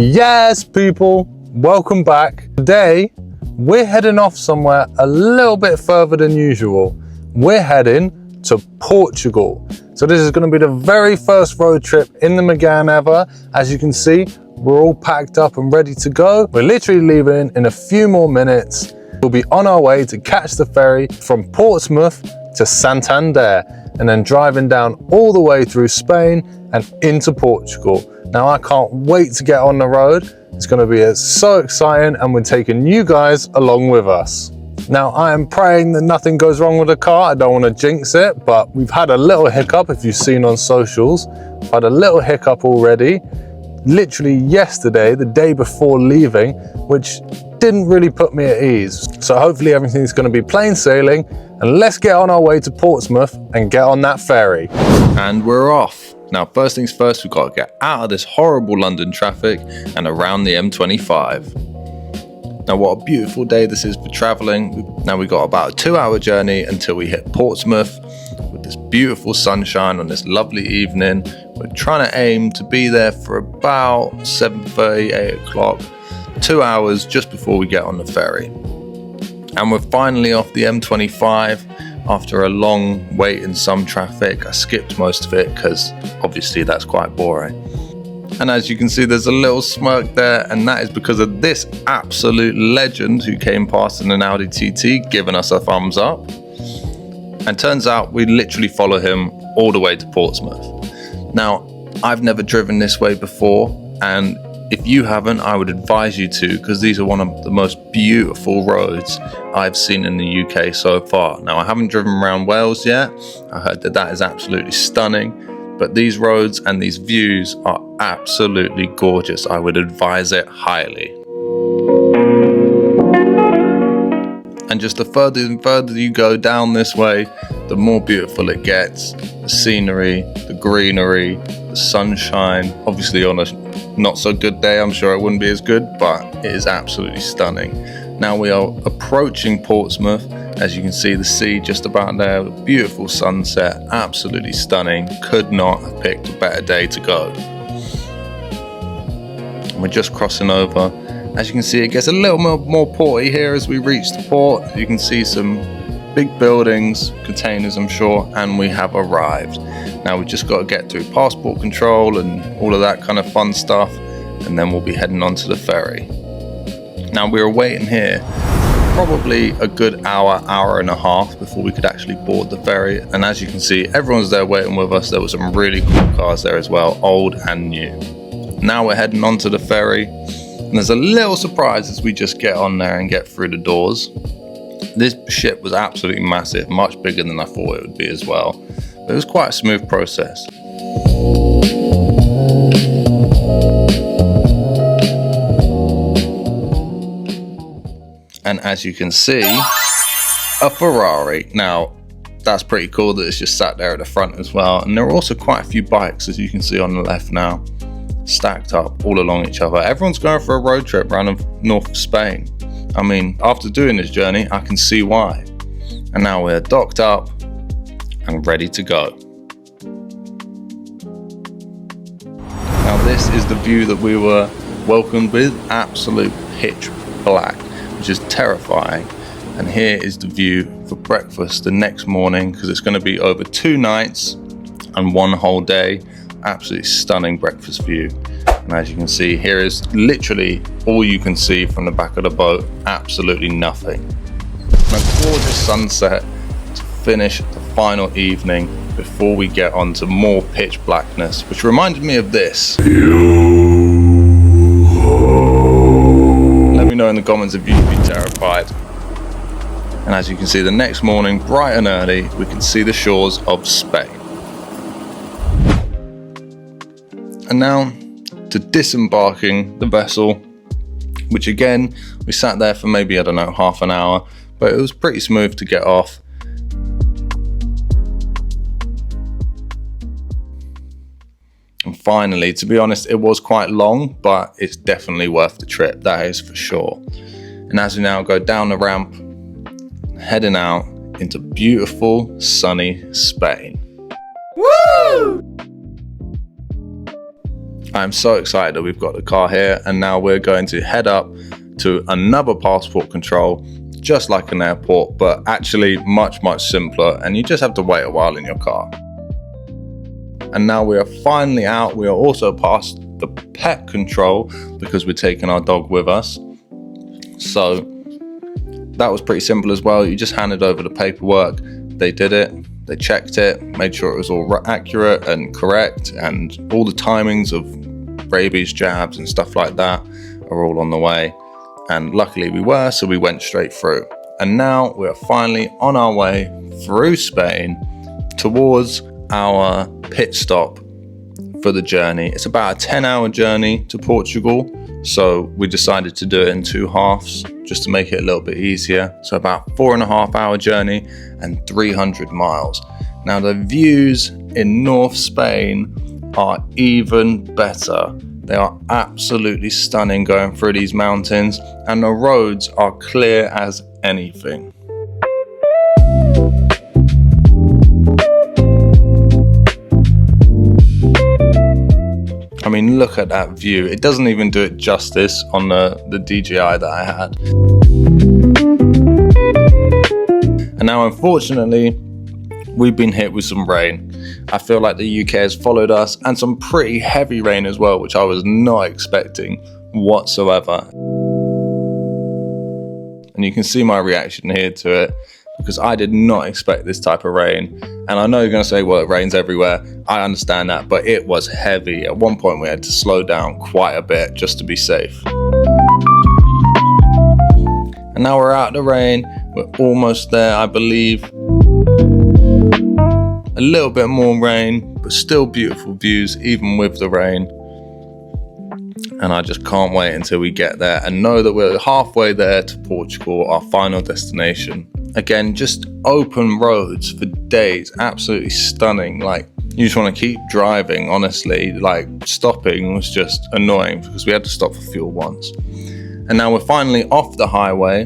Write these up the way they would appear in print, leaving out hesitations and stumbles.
Yes, people, welcome back. Today, we're heading off somewhere a little bit further than usual. We're heading to Portugal. So this is going to be the very first road trip in the Megane ever. As you can see, we're all packed up and ready to go. We're literally leaving in a few more minutes. We'll be on our way to catch the ferry from Portsmouth to Santander and then driving down all the way through Spain and into Portugal. Now I can't wait to get on the road. It's going to be so exciting, and we're taking you guys along with us. Now I am praying that nothing goes wrong with the car. I don't want to jinx it, but we've had a little hiccup. If you've seen on socials, I've had a little hiccup already. Literally yesterday, the day before leaving, which didn't really put me at ease. So hopefully everything's going to be plain sailing, and let's get on our way to Portsmouth and get on that ferry. And we're off. Now, first things first, we've got to get out of this horrible London traffic and around the M25. Now, what a beautiful day this is for traveling. Now we've got about a 2-hour journey until we hit Portsmouth with this beautiful sunshine on this lovely evening. We're trying to aim to be there for about 7:30, 8 o'clock, 2 hours just before we get on the ferry. And we're finally off the M25 after a long wait in some traffic. I skipped most of it because obviously that's quite boring. And as you can see, there's a little smirk there, and that is because of this absolute legend who came past in an Audi TT giving us a thumbs up. And turns out we literally follow him all the way to Portsmouth. Now, I've never driven this way before, and if you haven't, I would advise you to, because these are one of the most beautiful roads I've seen in the UK so far. Now, I haven't driven around Wales yet. I heard that is absolutely stunning, but these roads and these views are absolutely gorgeous. I would advise it highly. And just the further and further you go down this way, the more beautiful it gets. The scenery, the greenery, the sunshine. Obviously on a not so good day, I'm sure it wouldn't be as good, but it is absolutely stunning. Now we are approaching Portsmouth. As you can see, the sea just about there, a beautiful sunset, absolutely stunning. Could not have picked a better day to go. And we're just crossing over. As you can see, it gets a little more porty here as we reach the port. You can see some big buildings, containers I'm sure, and we have arrived. Now we've just got to get through passport control and all of that kind of fun stuff, and then we'll be heading on to the ferry. Now we were waiting here probably a good hour and a half before we could actually board the ferry, and as you can see, everyone's there waiting with us. There were some really cool cars there as well, old and new. Now we're heading on to the ferry, and there's a little surprise as we just get on there and get through the doors. This ship was absolutely massive, much bigger than I thought it would be as well. But it was quite a smooth process. And as you can see, a Ferrari. Now, that's pretty cool that it's just sat there at the front as well. And there are also quite a few bikes, as you can see on the left now, stacked up all along each other. Everyone's going for a road trip around the north of Spain. I mean, after doing this journey, I can see why. And now we're docked up and ready to go. Now this is the view that we were welcomed with, absolute pitch black, which is terrifying. And here is the view for breakfast the next morning, because it's going to be over 2 nights and 1 whole day. Absolutely stunning breakfast view. And as you can see, here is literally all you can see from the back of the boat, absolutely nothing. And a gorgeous sunset to finish the final evening before we get on to more pitch blackness, which reminded me of this. Let me know in the comments if you'd be terrified. And as you can see, the next morning, bright and early, we can see the shores of Spain. And now to disembarking the vessel, which again, we sat there for maybe, I don't know, half an hour, but it was pretty smooth to get off. And finally, to be honest, it was quite long, but it's definitely worth the trip, that is for sure. And as we now go down the ramp, heading out into beautiful, sunny Spain. Woo! I'm so excited that we've got the car here, and now we're going to head up to another passport control, just like an airport, but actually much simpler, and you just have to wait a while in your car. And now we are finally out. We are also past the pet control because we're taking our dog with us. So that was pretty simple as well. You just handed over the paperwork. They did it. They checked it, made sure it was all accurate and correct, and all the timings of rabies jabs and stuff like that are all on the way. And luckily we were, so we went straight through. And now we're finally on our way through Spain towards our pit stop for the journey. It's about a 10-hour journey to Portugal, so we decided to do it in 2 halves just to make it a little bit easier. So about 4.5-hour journey and 300 miles. Now the views in North Spain are even better. They are absolutely stunning going through these mountains, and the roads are clear as anything. I mean, look at that view. It doesn't even do it justice on the DJI that I had. And now, unfortunately, we've been hit with some rain. I feel like the UK has followed us, and some pretty heavy rain as well, which I was not expecting whatsoever. And you can see my reaction here to it, because I did not expect this type of rain. And I know you're going to say, well, it rains everywhere. I understand that, but it was heavy. At one point, we had to slow down quite a bit just to be safe. And now we're out of the rain. We're almost there, I believe. A little bit more rain, but still beautiful views, even with the rain. And I just can't wait until we get there and know that we're halfway there to Portugal, our final destination. Again, just open roads for days, absolutely stunning. Like, you just want to keep driving, honestly. Like, stopping was just annoying because we had to stop for fuel once. And now we're finally off the highway,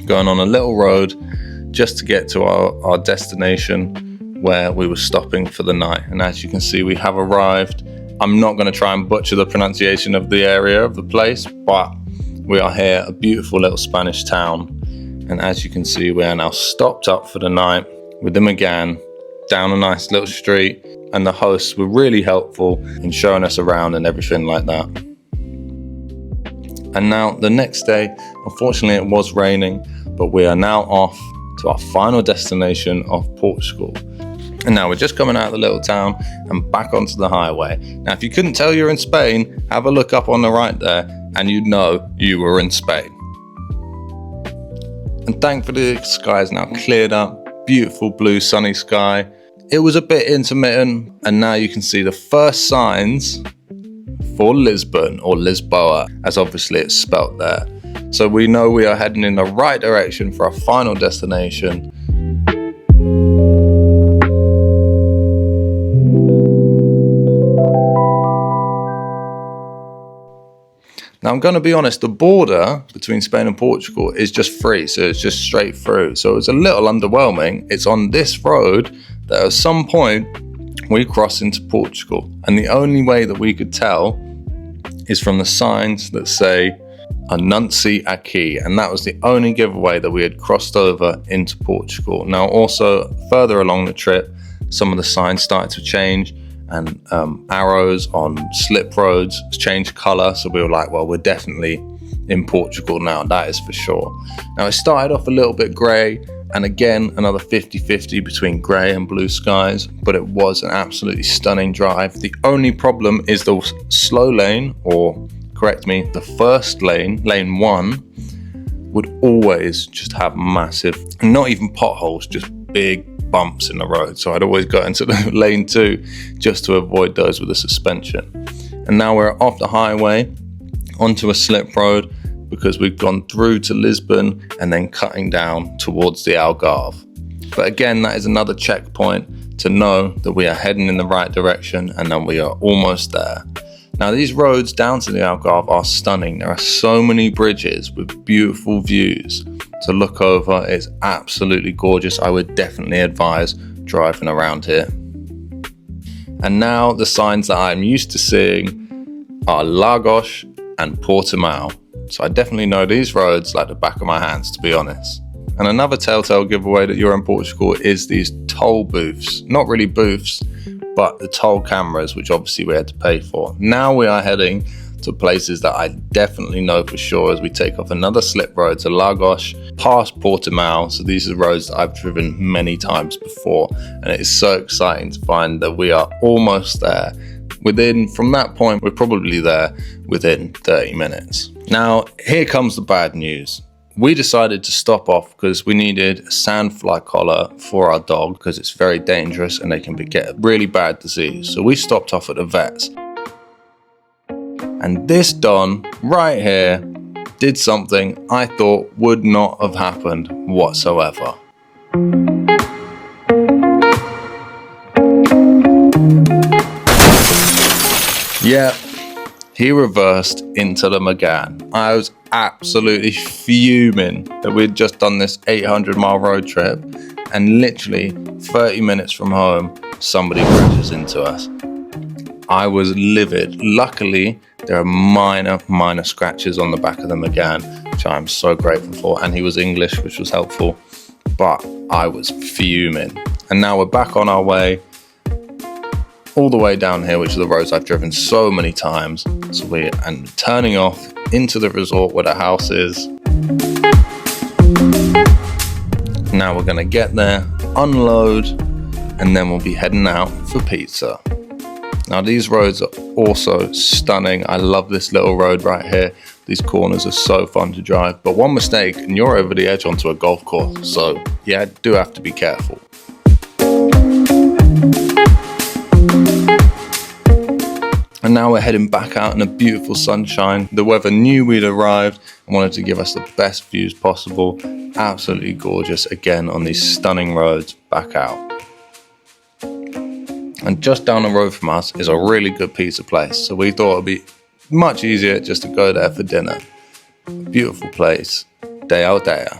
going on a little road just to get to our destination where we were stopping for the night. And as you can see, we have arrived. I'm not going to try and butcher the pronunciation of the area of the place, but we are here, a beautiful little Spanish town. And as you can see, we are now stopped up for the night with the Megane down a nice little street. And the hosts were really helpful in showing us around and everything like that. And now the next day, unfortunately it was raining, but we are now off to our final destination of Portugal. And now we're just coming out of the little town and back onto the highway. Now, if you couldn't tell you're in Spain, have a look up on the right there and you'd know you were in Spain. And thankfully the sky is now cleared up, beautiful blue sunny sky. It was a bit intermittent, and now you can see the first signs for Lisbon, or Lisboa, as obviously it's spelt there. So we know we are heading in the right direction for our final destination. Now, I'm going to be honest, the border between Spain and Portugal is just free, so it's just straight through. So it's a little underwhelming. It's on this road that at some point we cross into Portugal. And the only way that we could tell is from the signs that say Anunci aqui. And that was the only giveaway that we had crossed over into Portugal. Now, also further along the trip, some of the signs started to change. And arrows on slip roads changed colour, so we were like, well, we're definitely in Portugal now, that is for sure. Now, it started off a little bit grey, and again another 50-50 between grey and blue skies, but it was an absolutely stunning drive. The only problem is the slow lane, or correct me, the first lane, lane 1, would always just have massive, not even potholes, just big bumps in the road. So I'd always go into the lane 2 just to avoid those with the suspension. And now we're off the highway onto a slip road because we've gone through to Lisbon and then cutting down towards the Algarve. But again, that is another checkpoint to know that we are heading in the right direction and that we are almost there. Now, these roads down to the Algarve are stunning. There are so many bridges with beautiful views to look over. It's absolutely gorgeous. I would definitely advise driving around here. And now the signs that I'm used to seeing are Lagos and Portimao. So I definitely know these roads like the back of my hands, to be honest. And another telltale giveaway that you're in Portugal is these toll booths. Not really booths, but the toll cameras, which obviously we had to pay for. Now we are heading to places that I definitely know for sure as we take off another slip road to Lagos, past Portimao. So these are roads that I've driven many times before, and it is so exciting to find that we are almost there. From that point, we're probably there within 30 minutes. Now, here comes the bad news. We decided to stop off because we needed a sandfly collar for our dog because it's very dangerous and they can get a really bad disease. So we stopped off at the vets. And this Don right here did something I thought would not have happened whatsoever. Yeah, he reversed into the Megane. I was absolutely fuming that we'd just done this 800-mile road trip and literally 30 minutes from home, somebody crashes into us. I was livid. Luckily, there are minor scratches on the back of the Megane, which I'm so grateful for. And he was English, which was helpful. But I was fuming. And now we're back on our way, all the way down here, which are the roads I've driven so many times. So we're turning off into the resort where the house is. Now we're gonna get there, unload, and then we'll be heading out for pizza. Now these roads are also stunning. I love this little road right here. These corners are so fun to drive, but one mistake and you're over the edge onto a golf course. So yeah, do have to be careful. And now we're heading back out in a beautiful sunshine. The weather knew we'd arrived and wanted to give us the best views possible. Absolutely gorgeous again on these stunning roads back out. And just down the road from us is a really good pizza place. So we thought it'd be much easier just to go there for dinner. Beautiful place, day out there.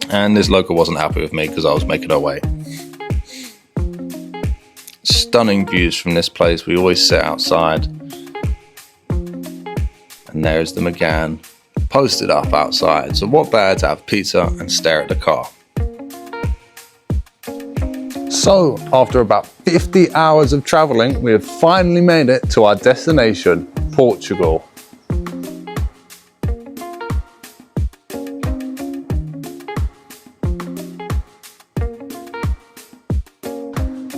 And this local wasn't happy with me because I was making her wait. Stunning views from this place. We always sit outside. And there's the Megane posted up outside. So what better to have pizza and stare at the car. So, after about 50 hours of traveling, we have finally made it to our destination, Portugal.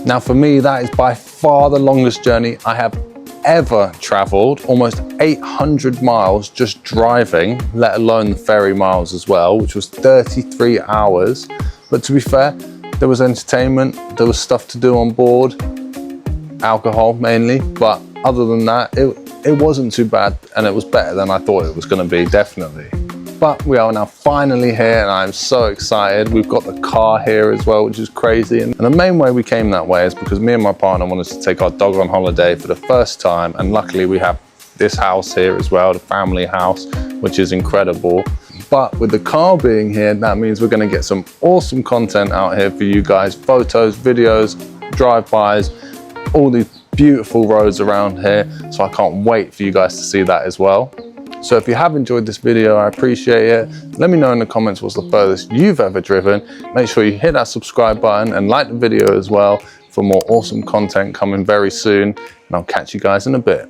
Now for me, that is by far the longest journey I have ever traveled, almost 800 miles just driving, let alone the ferry miles as well, which was 33 hours. But to be fair, there was entertainment, there was stuff to do on board, alcohol mainly, but other than that, it wasn't too bad and it was better than I thought it was going to be, definitely. But we are now finally here and I'm so excited. We've got the car here as well, which is crazy. And the main way we came that way is because me and my partner wanted to take our dog on holiday for the first time. And luckily we have this house here as well, the family house, which is incredible. But with the car being here, that means we're going to get some awesome content out here for you guys. Photos, videos, drive-bys, all these beautiful roads around here. So I can't wait for you guys to see that as well. So if you have enjoyed this video, I appreciate it. Let me know in the comments what's the furthest you've ever driven. Make sure you hit that subscribe button and like the video as well for more awesome content coming very soon. And I'll catch you guys in a bit.